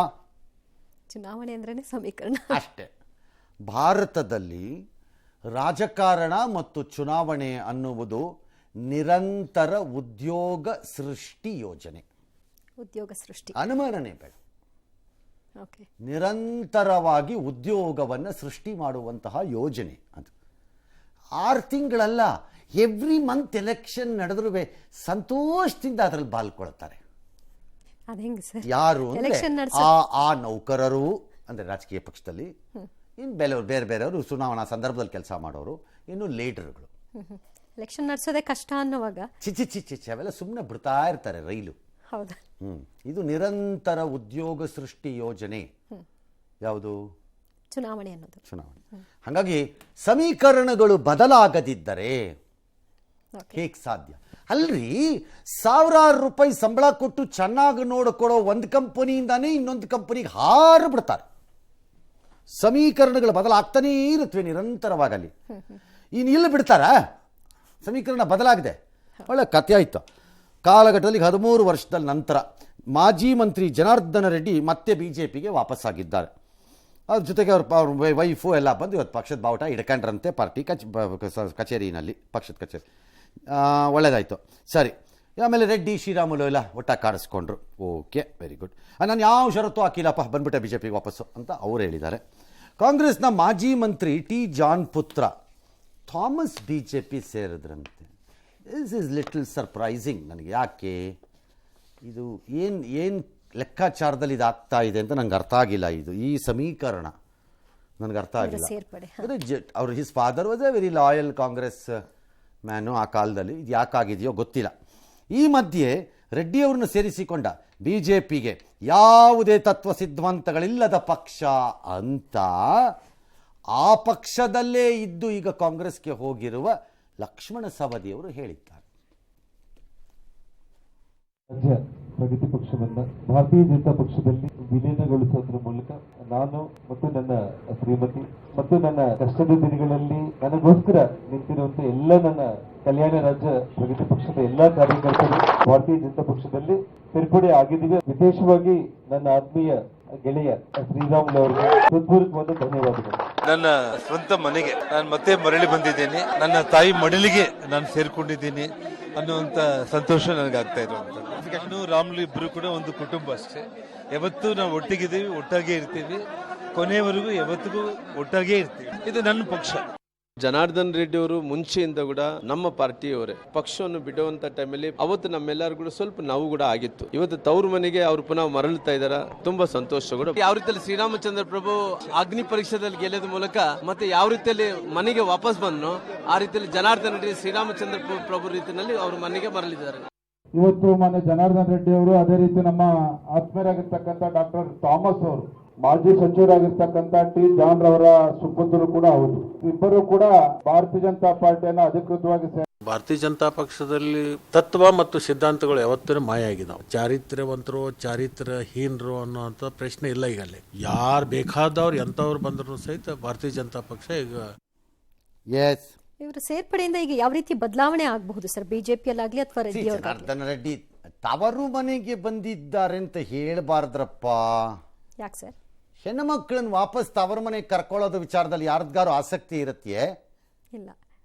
ಚುನಾವಣೆ ಅಂದ್ರೇನೆ ಸಮೀಕರಣ ಅಷ್ಟೇ. ಭಾರತದಲ್ಲಿ ರಾಜಕಾರಣ ಮತ್ತು ಚುನಾವಣೆ ಅನ್ನುವುದು ನಿರಂತರ ಉದ್ಯೋಗ ಸೃಷ್ಟಿ ಯೋಜನೆ. ಉದ್ಯೋಗ ಸೃಷ್ಟಿ, ಅನುಮಾನನೇ ಬೇಡ. ಓಕೆ, ನಿರಂತರವಾಗಿ ಉದ್ಯೋಗವನ್ನು ಸೃಷ್ಟಿ ಮಾಡುವಂತಹ ಯೋಜನೆ ಅದು. 6 ತಿಂಗಳಲ್ಲ, ಎವ್ರಿ ಮಂತ್ ಎಲೆಕ್ಷನ್ ನಡೆದ್ರೂ ಸಂತೋಷದಿಂದ ಅದರಲ್ಲಿ ಪಾಲ್ಕೊಳ್ತಾರೆ. ಅದು ಹೆಂಗೆ ಸರ್? ಯಾರು ಅಂದ್ರೆ ಎಲೆಕ್ಷನ್ ಆ ನೌಕರರು, ಅಂದರೆ ರಾಜಕೀಯ ಪಕ್ಷದಲ್ಲಿ, ಇನ್ನು ಬೇರೆ ಬೇರೆಯವರು ಚುನಾವಣಾ ಸಂದರ್ಭದಲ್ಲಿ ಕೆಲಸ ಮಾಡೋರು, ಇನ್ನು ಲೀಡರ್ಗಳು. ಎಲೆಕ್ಷನ್ ನಡೆಸೋದೇ ಕಷ್ಟ ಅನ್ನೋವಾಗ ಚಿಚಿ ಅವೆಲ್ಲ ಸುಮ್ಮನೆ ಬಿಡ್ತಾ ಇರ್ತಾರೆ ರೈಲು. ಹೌದಾ? ಇದು ನಿರಂತರ ಉದ್ಯೋಗ ಸೃಷ್ಟಿ ಯೋಜನೆ. ಯಾವುದು? ಚುನಾವಣೆ ಅನ್ನೋದು. ಚುನಾವಣೆ. ಹಾಗಾಗಿ ಸಮೀಕರಣಗಳು ಬದಲಾಗದಿದ್ದರೆ ಹೇಗೆ ಸಾಧ್ಯ? ಅಲ್ರಿ, ಸಾವಿರಾರು ರೂಪಾಯಿ ಸಂಬಳ ಕೊಟ್ಟು ಚೆನ್ನಾಗಿ ನೋಡಿಕೊಡೋ ಒಂದು ಕಂಪನಿಯಿಂದಾನೇ ಇನ್ನೊಂದು ಕಂಪನಿಗೆ ಹಾರು ಬಿಡ್ತಾರೆ. ಸಮೀಕರಣಗಳು ಬದಲಾಗ್ತಾನೇ ಇರುತ್ತವೆ ನಿರಂತರವಾಗಲಿ. ಇನ್ನು ಇಲ್ಲಿ ಬಿಡ್ತಾರ? ಸಮೀಕರಣ ಬದಲಾಗಿದೆ. ಒಳ್ಳೆ ಕಥೆ ಆಯಿತು. ಕಾಲಘಟ್ಟದಲ್ಲಿ 13 ವರ್ಷದ ನಂತರ ಮಾಜಿ ಮಂತ್ರಿ ಜನಾರ್ದನ ರೆಡ್ಡಿ ಮತ್ತೆ BJPಗೆ ವಾಪಸ್ಸಾಗಿದ್ದಾರೆ. ಅದ್ರ ಜೊತೆಗೆ ಅವ್ರ ವೈಫು ಎಲ್ಲ ಬಂದು ಇವತ್ತು ಪಕ್ಷದ ಬಾವುಟ ಹಿಡ್ಕೊಂಡ್ರಂತೆ ಪಾರ್ಟಿ ಕಚೇರಿನಲ್ಲಿ, ಪಕ್ಷದ ಕಚೇರಿ. ಒಳ್ಳೇದಾಯಿತು, ಸರಿ. ಆಮೇಲೆ ರೆಡ್ಡಿ ಶ್ರೀರಾಮುಲು ಎಲ್ಲ ಒಟ್ಟಾಗಿ ಕಾಡಿಸ್ಕೊಂಡ್ರು. Okay, very good. ನಾನು ಯಾವ ಷರತ್ತು ಹಾಕಿಲ್ಲಪ್ಪ, ಬಂದ್ಬಿಟ್ಟೆ BJPಗೆ ವಾಪಸ್ಸು ಅಂತ ಅವ್ರು ಹೇಳಿದ್ದಾರೆ. ಕಾಂಗ್ರೆಸ್ನ ಮಾಜಿ ಮಂತ್ರಿ ಟಿ ಜಾನ್ ಪುತ್ರ ಥಾಮಸ್ BJP ಸೇರಿದ್ರಂತೆ. ದಿಸ್ ಈಸ್ ಲಿಟಲ್ ಸರ್ಪ್ರೈಸಿಂಗ್ ನನಗೆ. ಯಾಕೆ ಇದು ಏನು ಲೆಕ್ಕಾಚಾರದಲ್ಲಿ ಇದಾಗ್ತಾ ಇದೆ ಅಂತ ನಂಗೆ ಅರ್ಥ ಆಗಿಲ್ಲ. ಈ ಸಮೀಕರಣ ನನಗೆ ಅರ್ಥ ಆಗಿಲ್ಲ. ಅವರು his father was A very loyal Congress man ಆ ಕಾಲದಲ್ಲಿ. ಇದು ಯಾಕಾಗಿದೆಯೋ ಗೊತ್ತಿಲ್ಲ. ಈ ಮಧ್ಯೆ ರೆಡ್ಡಿಯವ್ರನ್ನ ಸೇರಿಸಿಕೊಂಡ BJPಗೆ ಯಾವುದೇ ತತ್ವ ಸಿದ್ಧಾಂತಗಳಿಲ್ಲದ ಪಕ್ಷ ಅಂತ ಆ ಪಕ್ಷದಲ್ಲೇ ಇದ್ದು ಈಗ ಕಾಂಗ್ರೆಸ್ಗೆ ಹೋಗಿರುವ ಲಕ್ಷ್ಮಣ ಸವದಿಯವರು ಹೇಳಿದ್ದಾರೆ. ರಾಜ್ಯ ಪ್ರಗತಿ ಪಕ್ಷವನ್ನ ಭಾರತೀಯ ಜನತಾ ಪಕ್ಷದಲ್ಲಿ ವಿಲೀನಗೊಳಿಸೋದ್ರ ಮೂಲಕ ನಾನು ಮತ್ತು ನನ್ನ ಶ್ರೀಮತಿ ಮತ್ತು ನನ್ನ ಕಷ್ಟದ ದಿನಗಳಲ್ಲಿ ನನಗೋಸ್ಕರ ನಿಂತಿರುವಂತ ಎಲ್ಲ ನನ್ನ ಕಲ್ಯಾಣ ರಾಜ್ಯ ಪ್ರಗತಿ ಪಕ್ಷದ ಎಲ್ಲಾ ಕಾರ್ಯಕರ್ತರು ಭಾರತೀಯ ಜನತಾ ಪಕ್ಷದಲ್ಲಿ ಸೇರ್ಪಡೆ ಆಗಿದ್ದೀವಿ. ವಿಶೇಷವಾಗಿ ನನ್ನ ಆತ್ಮೀಯ ಗೆಳೆಯ ಶ್ರೀರಾಮುಲು ಅವರಿಗೆ ಹೃತ್ಪೂರ್ವಕವಾದ ಧನ್ಯವಾದಗಳು. ನನ್ನ ಸ್ವಂತ ಮನೆಗೆ ನಾನು ಮತ್ತೆ ಮರಳಿ ಬಂದಿದ್ದೇನೆ, ನನ್ನ ತಾಯಿ ಮಡಲಿಗೆ ನಾನು ಸೇರ್ಕೊಂಡಿದ್ದೀನಿ ಅನ್ನುವಂಥ ಸಂತೋಷ ನನಗಾಗ್ತಾ ಇರುವಂಥದ್ದು. ನಾನು ರಾಮುಲು ಇಬ್ಬರು ಕೂಡ ಒಂದು ಕುಟುಂಬ ಅಷ್ಟೇ. ಯಾವತ್ತೂ ನಾವು ಒಟ್ಟಿಗಿದ್ದೀವಿ, ಒಟ್ಟಾಗೇ ಇರ್ತೀವಿ, ಕೊನೆಯವರೆಗೂ ಯಾವತ್ತಿಗೂ ಒಟ್ಟಾಗೇ ಇರ್ತೀವಿ. ಇದು ನನ್ನ ಪಕ್ಷ. ಜನಾರ್ದನ್ ರೆಡ್ಡಿ ಅವರು ಮುಂಚೆಯಿಂದ ಕೂಡ ನಮ್ಮ ಪಾರ್ಟಿಯವರೇ. ಪಕ್ಷವನ್ನು ಬಿಡುವಂತ ಟೈಮಲ್ಲಿ ಅವತ್ತು ನಮ್ಮೆಲ್ಲರೂ ಕೂಡ ಸ್ವಲ್ಪ ನೋವು ಕೂಡ ಆಗಿತ್ತು. ಇವತ್ತು ತವ್ರ ಮನೆಗೆ ಅವ್ರು ಪುನಃ ಮರಳುತ್ತಾ ಇದಾರ, ತುಂಬಾ ಸಂತೋಷ ಕೂಡ. ಯಾವ ರೀತಿಯಲ್ಲಿ ಶ್ರೀರಾಮಚಂದ್ರ ಪ್ರಭು ಅಗ್ನಿ ಪರೀಕ್ಷೆದಲ್ಲಿ ಗೆಲ್ಲದ ಮೂಲಕ ಮತ್ತೆ ಯಾವ ರೀತಿಯಲ್ಲಿ ಮನೆಗೆ ವಾಪಸ್ ಬಂದ್ರು, ಆ ರೀತಿಯಲ್ಲಿ ಜನಾರ್ದನ್ ರೆಡ್ಡಿ ಶ್ರೀರಾಮಚಂದ್ರ ಪ್ರಭು ರೀತಿಯಲ್ಲಿ ಅವ್ರ ಮನೆಗೆ ಮರಳಿದ್ದಾರೆ. ಇವತ್ತು ಮಾನ್ಯ ಜನಾರ್ದನ್ ರೆಡ್ಡಿ ಅವರು, ಅದೇ ರೀತಿ ನಮ್ಮ ಆತ್ಮೀಯರಾಗಿರ್ತಕ್ಕಂಥ ಡಾಕ್ಟರ್ ಥಾಮಸ್ ಅವರು, ಮಾಜಿ ಸಚಿವರಾಗಿರ್ತಕ್ಕಂಥ ಟಿ ಜಾನ್ ರವರ ಸುಪುತ್ರರು ಕೂಡ ಹೌದು. ಇಬ್ಬರು ಕೂಡ ಭಾರತೀಯ ಜನತಾ ಪಾರ್ಟಿಯನ್ನು ಅಧಿಕೃತವಾಗಿ ಭಾರತೀಯ ಜನತಾ ಪಕ್ಷದಲ್ಲಿ ತತ್ವ ಮತ್ತು ಸಿದ್ಧಾಂತಗಳು ಯಾವತ್ತೂ ಮಾಯ ಆಗಿದಾವೆ. ಚಾರಿತ್ರ್ಯವಂತರು ಚಾರಿತ್ರ್ಯಹೀನರು ಅನ್ನೋಂಥ ಪ್ರಶ್ನೆ ಇಲ್ಲ. ಈಗ ಅಲ್ಲಿ ಯಾರು ಬೇಕಾದವ್ರು ಎಂಥವ್ರು ಬಂದ್ರು ಸಹಿತ ಭಾರತೀಯ ಜನತಾ ಪಕ್ಷ ಈಗ ಇವರ ಸೇರ್ಪಡೆಯಿಂದ ಈಗ ಯಾವ ರೀತಿ ಬದಲಾವಣೆ ಆಗಬಹುದು ಸರ್, ಬಿಜೆಪಿಯಲ್ಲಾಗ್ಲಿ ಅಥವಾ ರೆಡ್ಡಿ ಜನಾರ್ದನ ರೆಡ್ಡಿ ತವರು ಮನೆಗೆ ಬಂದಿದ್ದಾರೆ ಅಂತ ಹೇಳಬಾರ್ದ್ರಪ್ಪ. ಯಾಕೆ ಸರ್? ಹೆಣ್ಣು ಮಕ್ಕಳನ್ನ ವಾಪಸ್ ತವರು ಮನೆಗೆ ಕರ್ಕೊಳ್ಳೋದು ವಿಚಾರದಲ್ಲಿ ಯಾರ್ದಾರು ಆಸಕ್ತಿ ಇರುತ್ತೆ? ಇಲ್ಲ.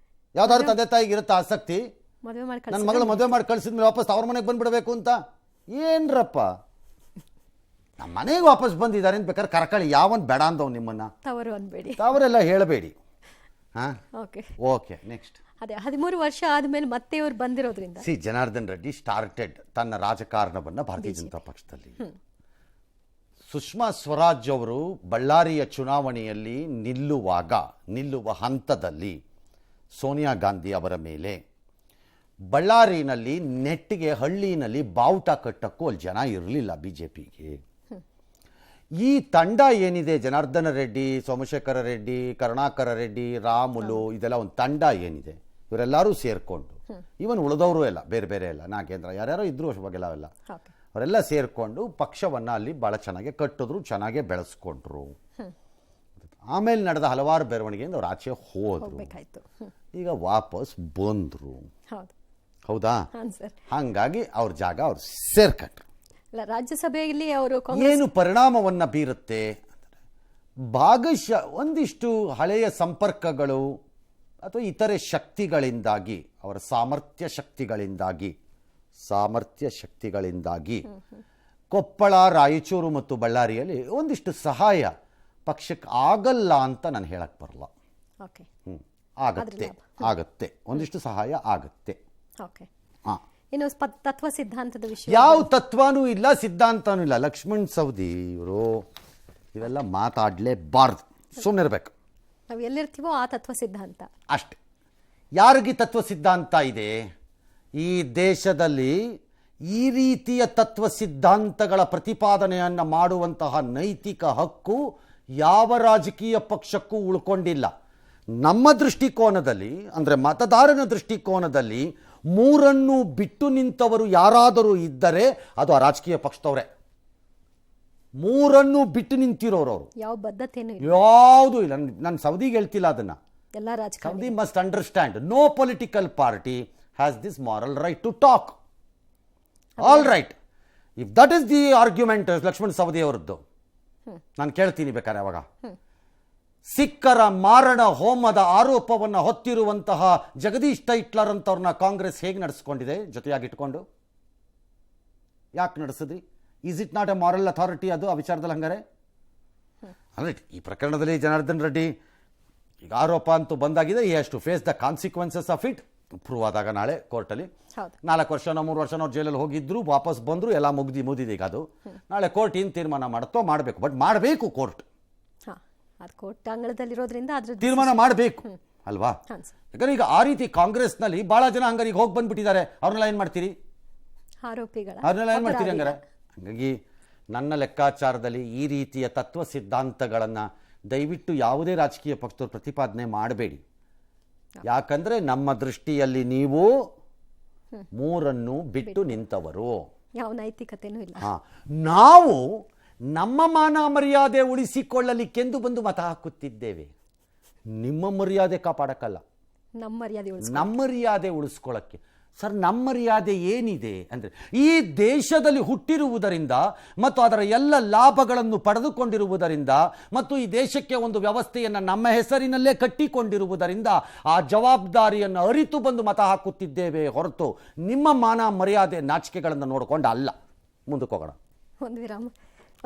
ಯಾವ್ದಾದ್ರು ತಂದೆ ತಾಯಿಗೆ ಇರುತ್ತೆ ಆಸಕ್ತಿ? ಮದುವೆ ಮಾಡಿ ನನ್ನ ಮಗಳು ಮದುವೆ ಮಾಡಿ ಕಳ್ಸಿದ್ಮೇಲೆ ವಾಪಸ್ ತವ್ರ ಮನೆಗೆ ಬಂದ್ಬಿಡ್ಬೇಕು ಅಂತ ಏನ್ರಪ್ಪ? ನಮ್ಮ ಮನೆಗೆ ವಾಪಸ್ ಬಂದಿದ್ದಾರೆ ಅಂತ ಬೇಕಾದ್ರೆ ಕರ್ಕೊಳ್ಳಿ, ಯಾವನ್ ಬೇಡ ಅಂದವ್ ನಿಮ್ಮನ್ನ. ತವರು ಅನ್ಬೇಡಿ, ತಾವರೆಲ್ಲ ಹೇಳಬೇಡಿ. Okay next. ಅದೇ 13 ವರ್ಷ ಆದ್ಮೇಲೆ ಮತ್ತೆ ಇವ್ರು ಬಂದಿರೋದ್ರಿಂದ ಜನಾರ್ದನ್ ರೆಡ್ಡಿ ಸ್ಟಾರ್ಟೆಡ್ ತನ್ನ ರಾಜಕಾರಣವನ್ನ ಭಾರತೀಯ ಜನತಾ ಪಕ್ಷದಲ್ಲಿ. ಸುಷ್ಮಾ ಸ್ವರಾಜ್ ಅವರು ಬಳ್ಳಾರಿಯ ಚುನಾವಣೆಯಲ್ಲಿ ನಿಲ್ಲುವ ಹಂತದಲ್ಲಿ ಸೋನಿಯಾ ಗಾಂಧಿ ಅವರ ಮೇಲೆ ಬಳ್ಳಾರಿನಲ್ಲಿ ನೆಟ್ಟಿಗೆ ಹಳ್ಳಿನಲ್ಲಿ ಬಾವುಟ ಕಟ್ಟಕ್ಕೂ ಅಲ್ಲಿ ಜನ ಇರಲಿಲ್ಲ ಬಿಜೆಪಿಗೆ. ಈ ತಂಡ ಏನಿದೆ, ಜನಾರ್ದನ ರೆಡ್ಡಿ, ಸೋಮಶೇಖರ ರೆಡ್ಡಿ, ಕರುಣಾಕರ ರೆಡ್ಡಿ, ರಾಮುಲು, ಇದೆಲ್ಲ ಒಂದು ತಂಡ ಏನಿದೆ, ಇವರೆಲ್ಲರೂ ಸೇರಿಕೊಂಡು, ಇವನ್ ಉಳಿದವರು ಎಲ್ಲ ಬೇರೆ ಬೇರೆ ಎಲ್ಲ ನಾಗೇಂದ್ರ ಯಾರ್ಯಾರೋ ಇದ್ರು ಅಷ್ಟವಾಗೆಲ್ಲ ಅವೆಲ್ಲ ಅವರೆಲ್ಲ ಸೇರಿಕೊಂಡು ಪಕ್ಷವನ್ನು ಅಲ್ಲಿ ಭಾಳ ಚೆನ್ನಾಗಿ ಕಟ್ಟಿದ್ರು, ಚೆನ್ನಾಗೇ ಬೆಳೆಸ್ಕೊಂಡ್ರು. ಆಮೇಲೆ ನಡೆದ ಹಲವಾರು ಬೆಳವಣಿಗೆಯಿಂದ ಅವ್ರು ಆಚೆ ಹೋದ್ರು, ಈಗ ವಾಪಸ್ ಬಂದರು. ಹೌದಾ? ಹಾಗಾಗಿ ಅವ್ರ ಜಾಗ ಅವ್ರು ಸೇರ್ಕೊಂಡ್ರು. ರಾಜ್ಯಸಭೆಯಲ್ಲಿ ಅವರು ಏನು ಪರಿಣಾಮವನ್ನು ಬೀರುತ್ತೆ? ಭಾಗಶಃ ಒಂದಿಷ್ಟು ಹಳೆಯ ಸಂಪರ್ಕಗಳು ಅಥವಾ ಇತರೆ ಶಕ್ತಿಗಳಿಂದಾಗಿ, ಅವರ ಸಾಮರ್ಥ್ಯ ಶಕ್ತಿಗಳಿಂದಾಗಿ ಕೊಪ್ಪಳ, ರಾಯಚೂರು ಮತ್ತು ಬಳ್ಳಾರಿಯಲ್ಲಿ ಒಂದಿಷ್ಟು ಸಹಾಯ ಪಕ್ಷಕ್ಕೆ ಆಗಲ್ಲ ಅಂತ ನಾನು ಹೇಳಕ್ ಬರಲ್ಲ. ಆಗತ್ತೆ, ಒಂದಿಷ್ಟು ಸಹಾಯ ಆಗತ್ತೆ. ಇನ್ನು ತತ್ವ ಸಿದ್ಧಾಂತದ ವಿಷಯ, ಯಾವ ತತ್ವನೂ ಇಲ್ಲ, ಸಿದ್ಧಾಂತನೂ ಇಲ್ಲ. ಲಕ್ಷ್ಮಣ್ ಸವದಿ ಇವರು ಇವೆಲ್ಲ ಮಾತಾಡಲೇಬಾರ್ದು, ಸುಮ್ಮನೆ ಇರಬೇಕು. ನಾವು ಎಲ್ಲಿರ್ತೀವೋ ಆ ತತ್ವ ಸಿದ್ಧಾಂತ ಅಷ್ಟೆ. ಯಾರಿಗೆ ತತ್ವ ಸಿದ್ಧಾಂತ ಇದೆ ಈ ದೇಶದಲ್ಲಿ? ಈ ರೀತಿಯ ತತ್ವ ಸಿದ್ಧಾಂತಗಳ ಪ್ರತಿಪಾದನೆಯನ್ನು ಮಾಡುವಂತಹ ನೈತಿಕ ಹಕ್ಕು ಯಾವ ರಾಜಕೀಯ ಪಕ್ಷಕ್ಕೂ ಉಳ್ಕೊಂಡಿಲ್ಲ. ನಮ್ಮ ದೃಷ್ಟಿಕೋನದಲ್ಲಿ, ಅಂದರೆ ಮತದಾರನ ದೃಷ್ಟಿಕೋನದಲ್ಲಿ, ಮೂರನ್ನು ಬಿಟ್ಟು ನಿಂತವರು ಯಾರಾದರೂ ಇದ್ದರೆ ಅದು ಆ ರಾಜಕೀಯ ಪಕ್ಷದವರೇ. ಮೂರನ್ನು ಬಿಟ್ಟು ನಿಂತಿರೋರವರು ಯಾವ ಬದ್ಧತೆನೂ ಯಾವುದೂ ಇಲ್ಲ. ನಾನು ಸೌದಿಗೆ ಹೇಳ್ತಿಲ್ಲ ಅದನ್ನ. ಎಲ್ಲ ರಾಜಕಾರಣಿ Savadi must understand, no political party has this moral right to talk. All right, if that is the argument Lakshman Savadi ಅವರದ್ದು, ನಾನು ಕೇಳ್ತೀನಿ ಬೇಕಾದ್ರೆ. ಅವಾಗ ಸಿಖ್ಖರ ಮಾರಣ ಹೋಮದ ಆರೋಪವನ್ನು ಹೊತ್ತಿರುವಂತಹ ಜಗದೀಶ್ ಟೈಟ್ಲರ್ ಅಂತವ್ರನ್ನ ಕಾಂಗ್ರೆಸ್ ಹೇಗೆ ನಡೆಸ್ಕೊಂಡಿದೆ ಜೊತೆಯಾಗಿಟ್ಕೊಂಡು? ಯಾಕೆ ನಡೆಸಿದ್ರಿ? Is it not a moral authority ಅದು ಆ ವಿಚಾರದಲ್ಲಿ? ಹಂಗಾರೆ ರೈಟ್, ಈ ಪ್ರಕರಣದಲ್ಲಿ ಜನಾರ್ದನ್ ರೆಡ್ಡಿ ಈಗ ಆರೋಪ ಅಂತೂ ಬಂದಾಗಿದೆ. He has to face the consequences of it. Prove ಆದಾಗ ನಾಳೆ ಕೋರ್ಟಲ್ಲಿ 4 ವರ್ಷನೋ 3 ವರ್ಷನೋ ಜೈಲಲ್ಲಿ ಹೋಗಿದ್ರು, ವಾಪಸ್ ಬಂದರು, ಎಲ್ಲ ಮುಗಿದಿದೆ. ಈಗ ಅದು ನಾಳೆ ಕೋರ್ಟ್ ಏನು ತೀರ್ಮಾನ ಮಾಡುತ್ತೋ ಮಾಡಬೇಕು. ಬಟ್ ಮಾಡಬೇಕು ಕೋರ್ಟ್ ತೀರ್ಮಾನ ಮಾಡಬೇಕು ಅಲ್ವಾ? ಯಾಕಂದ್ರೆ ಈಗ ಆ ರೀತಿ ಕಾಂಗ್ರೆಸ್ನಲ್ಲಿ ಬಹಳ ಜನ ಹಂಗಾರೆ ಈಗ ಹೋಗಿ ಬಂದ್ಬಿಟ್ಟಿದ್ದಾರೆ. ಅವ್ರನ್ನೆಲ್ಲ ಏನು ಮಾಡ್ತೀರಿ? ಅವ್ರನ್ನೆಲ್ಲ ಏನು ಮಾಡ್ತೀರಿ ಹಂಗಾರೆ? ಹಾಗಾಗಿ ನನ್ನ ಲೆಕ್ಕಾಚಾರದಲ್ಲಿ ಈ ರೀತಿಯ ತತ್ವ ಸಿದ್ಧಾಂತಗಳನ್ನು ದಯವಿಟ್ಟು ಯಾವುದೇ ರಾಜಕೀಯ ಪಕ್ಷದವರು ಪ್ರತಿಪಾದನೆ ಮಾಡಬೇಡಿ. ಯಾಕಂದ್ರೆ ನಮ್ಮ ದೃಷ್ಟಿಯಲ್ಲಿ ನೀವು ಮೂರನ್ನು ಬಿಟ್ಟು ನಿಂತವರು. ಯಾವ ನೈತಿಕತೆನೂ ಇಲ್ಲ. ನಾವು ನಮ್ಮ ಮಾನ ಮರ್ಯಾದೆ ಉಳಿಸಿಕೊಳ್ಳಲಿಕ್ಕೆಂದು ಬಂದು ಮತ ಹಾಕುತ್ತಿದ್ದೇವೆ. ನಿಮ್ಮ ಮರ್ಯಾದೆ ಕಾಪಾಡಕ್ಕಲ್ಲ, ನಮ್ಮ ಮರ್ಯಾದೆ ಉಳಿಸ್ಕೊಳ್ಳಕ್ಕೆ. ಸರ್ ನಮ್ಮ ಮರ್ಯಾದೆ ಏನಿದೆ ಅಂದರೆ ಈ ದೇಶದಲ್ಲಿ ಹುಟ್ಟಿರುವುದರಿಂದ ಮತ್ತು ಅದರ ಎಲ್ಲ ಲಾಭಗಳನ್ನು ಪಡೆದುಕೊಂಡಿರುವುದರಿಂದ ಮತ್ತು ಈ ದೇಶಕ್ಕೆ ಒಂದು ವ್ಯವಸ್ಥೆಯನ್ನು ನಮ್ಮ ಹೆಸರಿನಲ್ಲೇ ಕಟ್ಟಿಕೊಂಡಿರುವುದರಿಂದ ಆ ಜವಾಬ್ದಾರಿಯನ್ನು ಅರಿತು ಬಂದು ಮತ ಹಾಕುತ್ತಿದ್ದೇವೆ ಹೊರತು ನಿಮ್ಮ ಮಾನ ಮರ್ಯಾದೆ ನಾಚಿಕೆಗಳನ್ನು ನೋಡಿಕೊಂಡು ಅಲ್ಲ. ಮುಂದಕ್ಕೆ ಹೋಗೋಣ. ಒಂದು ವಿರಾಮ.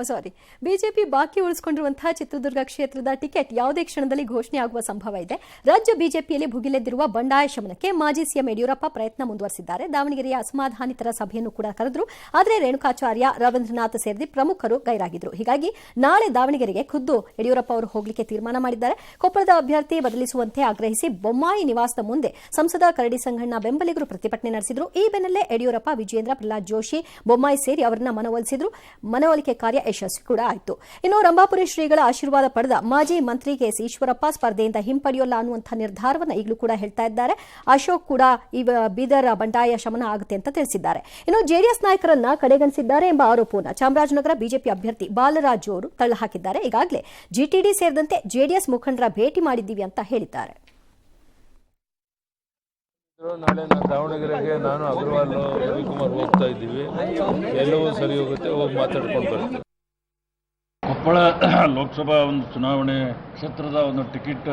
ಸಾರಿ, ಬಿಜೆಪಿ ಬಾಕಿ ಉಳಿಸಿಕೊಂಡಿರುವಂತಹ ಚಿತ್ರದುರ್ಗ ಕ್ಷೇತ್ರದ ಟಿಕೆಟ್ ಯಾವುದೇ ಕ್ಷಣದಲ್ಲಿ ಘೋಷಣೆ ಆಗುವ ಸಂಭವ ಇದೆ. ರಾಜ್ಯ ಬಿಜೆಪಿಯಲ್ಲಿ ಭುಗಿಲೆದ್ದಿರುವ ಬಂಡಾಯ ಶಮನಕ್ಕೆ ಮಾಜಿ ಸಿಎಂ ಯಡಿಯೂರಪ್ಪ ಪ್ರಯತ್ನ ಮುಂದುವರೆಸಿದ್ದಾರೆ. ದಾವಣಗೆರೆಯ ಅಸಮಾಧಾನಿತರ ಸಭೆಯನ್ನು ಕೂಡ ಕರೆದ್ರು. ಆದರೆ ರೇಣುಕಾಚಾರ್ಯ, ರವೀಂದ್ರನಾಥ್ ಸೇರಿದ ಪ್ರಮುಖರು ಗೈರಾಗಿದ್ರು. ಹೀಗಾಗಿ ನಾಳೆ ದಾವಣಗೆರೆಗೆ ಖುದ್ದು ಯಡಿಯೂರಪ್ಪ ಅವರು ಹೋಗಲಿಕ್ಕೆ ತೀರ್ಮಾನ ಮಾಡಿದ್ದಾರೆ. ಕೊಪ್ಪಳದ ಅಭ್ಯರ್ಥಿ ಬದಲಿಸುವಂತೆ ಆಗ್ರಹಿಸಿ ಬೊಮ್ಮಾಯಿ ನಿವಾಸದ ಮುಂದೆ ಸಂಸದ ಕರಡಿ ಸಂಗಣ್ಣ ಬೆಂಬಲಿಗರು ಪ್ರತಿಭಟನೆ ನಡೆಸಿದ್ರು. ಈ ಬೆನ್ನಲ್ಲೇ ಯಡಿಯೂರಪ್ಪ, ವಿಜೇಂದ್ರ, ಪ್ರಹ್ಲಾದ್ ಜೋಶಿ, ಬೊಮ್ಮಾಯಿ ಸೇರಿ ಅವರನ್ನ ಮನವೊಲಿಸಿದ್ರು. ಮನವೊಲಿಕೆ ಕಾರ್ಯ ಯಶಸ್ವಿ ಕೂಡ ಆಯಿತು. ಇನ್ನು ರಂಭಾಪುರಿ ಶ್ರೀಗಳ ಆಶೀರ್ವಾದ ಪಡೆದ ಮಾಜಿ ಮಂತ್ರಿ ಕೆಎಸ್ ಈಶ್ವರಪ್ಪ ಸ್ಪರ್ಧೆಯಿಂದ ಹಿಂಪಡೆಯೋಲ್ಲ ಅನ್ನುವಂಥ ನಿರ್ಧಾರವನ್ನು ಈಗಲೂ ಕೂಡ ಹೇಳ್ತಾ ಇದ್ದಾರೆ. ಅಶೋಕ್ ಕೂಡ ಈ ಬೀದರ್ ಬಂಡಾಯ ಶಮನ ಆಗುತ್ತೆ ಅಂತ ತಿಳಿಸಿದ್ದಾರೆ. ಇನ್ನು ಜೆಡಿಎಸ್ ನಾಯಕರನ್ನ ಕಡೆಗಣಿಸಿದ್ದಾರೆ ಎಂಬ ಆರೋಪವನ್ನು ಚಾಮರಾಜನಗರ ಬಿಜೆಪಿ ಅಭ್ಯರ್ಥಿ ಬಾಲರಾಜು ಅವರು ತಳ್ಳಹಾಕಿದ್ದಾರೆ. ಈಗಾಗಲೇ ಜಿಟಿಡಿ ಸೇರಿದಂತೆ ಜೆಡಿಎಸ್ ಮುಖಂಡರ ಭೇಟಿ ಮಾಡಿದ್ದೀವಿ ಅಂತ ಹೇಳಿದ್ದಾರೆ. ನಾಳೆ ದಾವಣಗೆರೆಗೆ ನಾನು ಅಗ್ರವಾಲ್ ರವಿಕುಮಾರ್ ಹೋಗ್ತಾ ಇದ್ದೀವಿ. ಎಲ್ಲವೂ ಸರಿ ಹೋಗುತ್ತೆ, ಹೋಗಿ ಮಾತಾಡ್ಕೊಂಡು ಬರ್ತೀವಿ. ಕೊಪ್ಪಳ ಲೋಕಸಭಾ ಒಂದು ಚುನಾವಣೆ ಕ್ಷೇತ್ರದ ಒಂದು ಟಿಕೆಟ್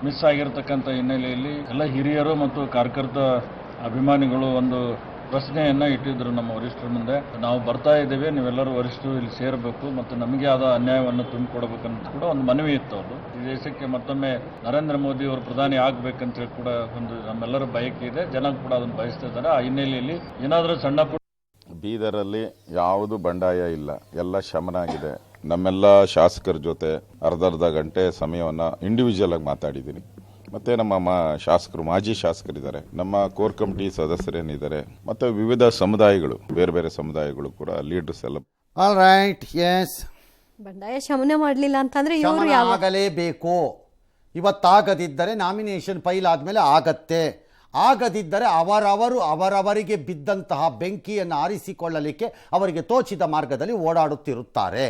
ಮಿಸ್ ಆಗಿರತಕ್ಕಂಥ ಹಿನ್ನೆಲೆಯಲ್ಲಿ ಎಲ್ಲ ಹಿರಿಯರು ಮತ್ತು ಕಾರ್ಯಕರ್ತ ಅಭಿಮಾನಿಗಳು ಒಂದು ಪ್ರಶ್ನೆಯನ್ನು ಇಟ್ಟಿದ್ರು ನಮ್ಮ ವರಿಷ್ಠರ ಮುಂದೆ. ನಾವು ಬರ್ತಾ ಇದ್ದೇವೆ, ನೀವೆಲ್ಲರೂ ವರಿಷ್ಠರು ಇಲ್ಲಿ ಸೇರಬೇಕು ಮತ್ತು ನಮಗೆ ಆದ ಅನ್ಯಾಯವನ್ನು ತುಂಬಿಕೊಡ್ಬೇಕಂತ ಕೂಡ ಒಂದು ಮನವಿ ಇತ್ತು. ಅವರು ಈ ದೇಶಕ್ಕೆ ಮತ್ತೊಮ್ಮೆ ನರೇಂದ್ರ ಮೋದಿ ಅವರು ಪ್ರಧಾನಿ ಆಗಬೇಕಂತೇಳಿ ಕೂಡ ಒಂದು ನಮ್ಮೆಲ್ಲರ ಬಯಕೆ ಇದೆ. ಜನ ಕೂಡ ಅದನ್ನು ಬಯಸ್ತಾ ಇದ್ದಾರೆ. ಆ ಹಿನ್ನೆಲೆಯಲ್ಲಿ ಏನಾದರೂ ಸಣ್ಣ ಪುಟ್ಟ ಬೀದರಲ್ಲಿ ಯಾವುದು ಬಂಡಾಯ ಇಲ್ಲ, ಎಲ್ಲ ಶಮನ ಆಗಿದೆ. ನಮ್ಮೆಲ್ಲ ಶಾಸಕರ ಜೊತೆ ಅರ್ಧ ಗಂಟೆ ಸಮಯವನ್ನು ಇಂಡಿವಿಜುವಲ್ ಆಗಿ ಮಾತಾಡಿದ್ದೀನಿ. ಮತ್ತು ನಮ್ಮ ಶಾಸಕರು, ಮಾಜಿ ಶಾಸಕರಿದ್ದಾರೆ, ನಮ್ಮ ಕೋರ್ ಕಮಿಟಿ ಸದಸ್ಯರೇನಿದ್ದಾರೆ, ಮತ್ತು ವಿವಿಧ ಸಮುದಾಯಗಳು, ಬೇರೆ ಬೇರೆ ಸಮುದಾಯಗಳು ಕೂಡ ಲೀಡರ್ಸ್ ಎಲ್ಲ. ಆಲ್ ರೈಟ್, ಎಸ್, ಬಂಡಾಯ ಶಮನ ಮಾಡಲಿಲ್ಲ ಅಂತಂದ್ರೆ ಶಮನ ಆಗಲೇಬೇಕು. ಇವತ್ತಾಗದಿದ್ದರೆ ನಾಮಿನೇಷನ್ ಫೈಲ್ ಆದಮೇಲೆ ಆಗತ್ತೆ. ಆಗದಿದ್ದರೆ ಅವರವರಿಗೆ ಬಿದ್ದಂತಹ ಬೆಂಕಿಯನ್ನು ಆರಿಸಿಕೊಳ್ಳಲಿಕ್ಕೆ ಅವರಿಗೆ ತೋಚಿದ ಮಾರ್ಗದಲ್ಲಿ ಓಡಾಡುತ್ತಿರುತ್ತಾರೆ.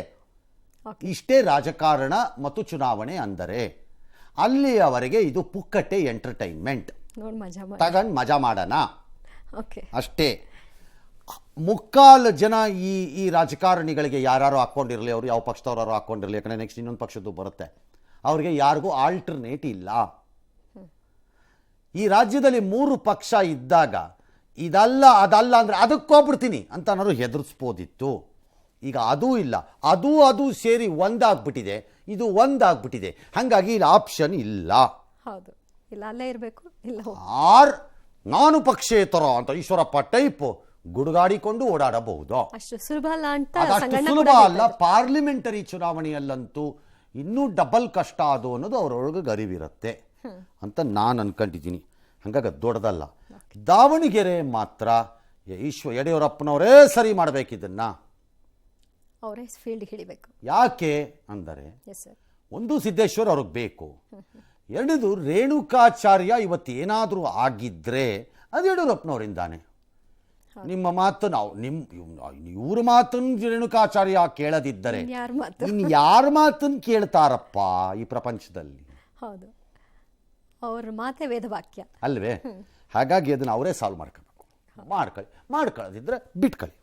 ಇಷ್ಟೇ ರಾಜಕಾರಣ ಮತ್ತು ಚುನಾವಣೆ ಅಂದರೆ. ಅಲ್ಲಿಯವರೆಗೆ ಇದು ಪುಕ್ಕಟ್ಟೆ ಎಂಟರ್ಟೈನ್ಮೆಂಟ್, ತಗೊಂಡು ಮಜಾ ಮಾಡೋಣ ಅಷ್ಟೇ. ಮುಕ್ಕಾಲು ಜನ ಈ ರಾಜಕಾರಣಿಗಳಿಗೆ ಯಾರು ಹಾಕ್ಕೊಂಡಿರಲಿ, ಅವರು ಯಾವ ಪಕ್ಷದವ್ರು ಹಾಕ್ಕೊಂಡಿರಲಿ, ಯಾಕಂದರೆ ನೆಕ್ಸ್ಟ್ ಇನ್ನೊಂದು ಪಕ್ಷದ್ದು ಬರುತ್ತೆ, ಅವ್ರಿಗೆ ಯಾರಿಗೂ ಆಲ್ಟರ್ನೇಟ್ ಇಲ್ಲ. ಈ ರಾಜ್ಯದಲ್ಲಿ 3 ಪಕ್ಷ ಇದ್ದಾಗ ಇದಲ್ಲ ಅದಲ್ಲ ಅಂದರೆ ಅದಕ್ಕೋಗ್ಬಿಡ್ತೀನಿ ಅಂತ ನಾನು ಹೆದರ್ಸ್ಬೋದಿತ್ತು. ಈಗ ಅದೂ ಇಲ್ಲ, ಅದು ಸೇರಿ ಒಂದಾಗ್ಬಿಟ್ಟಿದೆ, ಇದು ಒಂದಾಗ್ಬಿಟ್ಟಿದೆ. ಹಾಗಾಗಿ ಇಲ್ಲಿ ಆಪ್ಷನ್ ಇಲ್ಲ. ಹೌದು, ಇಲ್ಲ ಅಲ್ಲೇ ಇರಬೇಕು, ಇಲ್ಲ ನಾನು ಪಕ್ಷೇತರ ಅಂತ ಈಶ್ವರಪ್ಪ ಟೈಪ್ ಗುಡುಗಾಡಿಕೊಂಡು ಓಡಾಡಬಹುದು. ಅಷ್ಟು ಸುಲಭ ಅಲ್ಲ ಅಂತ ಅದಷ್ಟು ಸುಲಭ ಅಲ್ಲ. ಪಾರ್ಲಿಮೆಂಟರಿ ಚುನಾವಣೆಯಲ್ಲಂತೂ ಇನ್ನೂ ಡಬಲ್ ಕಷ್ಟ ಅದು ಅನ್ನೋದು ಅವರೊಳಗೆ ಅರಿವಿರುತ್ತೆ ಅಂತ ನಾನು ಅನ್ಕೊಂಡಿದ್ದೀನಿ. ಹಾಗಾಗಿ ಅದು ದೊಡ್ಡದಲ್ಲ. ದಾವಣಗೆರೆ ಮಾತ್ರ ಯಡಿಯೂರಪ್ಪನವರೇ ಸರಿ ಮಾಡಬೇಕಿದ್ದನ್ನ, ಅವರೇ ಫೀಲ್ಡ್ ಹಿಡಿಬೇಕು. ಯಾಕೆ ಅಂದರೆ, ಒಂದು ಸಿದ್ದೇಶ್ವರ್ ಅವ್ರಿಗೆ ಬೇಕು, ಎರಡದು ರೇಣುಕಾಚಾರ್ಯ ಇವತ್ತೇನಾದರೂ ಆಗಿದ್ರೆ ಅದು ಯಡಿಯೂರಪ್ಪನವರಿಂದಾನೆ. ನಿಮ್ಮ ಮಾತು ಇವ್ರ ಮಾತನ್ನು ರೇಣುಕಾಚಾರ್ಯ ಕೇಳದಿದ್ದರೆ ಇನ್ನು ಯಾರ ಮಾತನ್ನು ಕೇಳ್ತಾರಪ್ಪ ಈ ಪ್ರಪಂಚದಲ್ಲಿ? ಹೌದು, ಅವ್ರ ಮಾತೇ ವೇದವಾಕ್ಯ ಅಲ್ವೇ? ಹಾಗಾಗಿ ಅದನ್ನು ಅವರೇ ಸಾಲ್ವ್ ಮಾಡ್ಕೋಬೇಕು. ಮಾಡ್ಕೊಳ್ಳೋದಿದ್ರೆ ಬಿಟ್ಕೊಳ್ಳಿ.